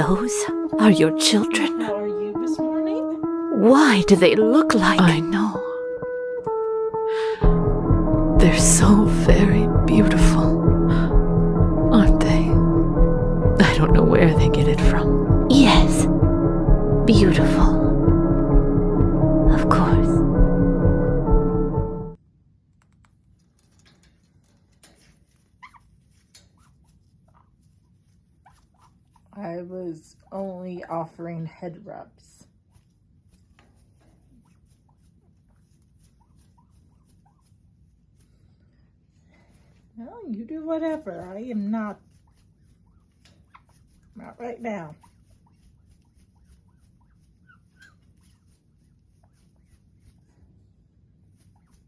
Those are your children? How are you this morning? Why do they look like... I know. They're so very beautiful, aren't they? I don't know where they get it from. Yes, beautiful. Of course. I was only offering head rubs. Well, you do whatever. I am not right now.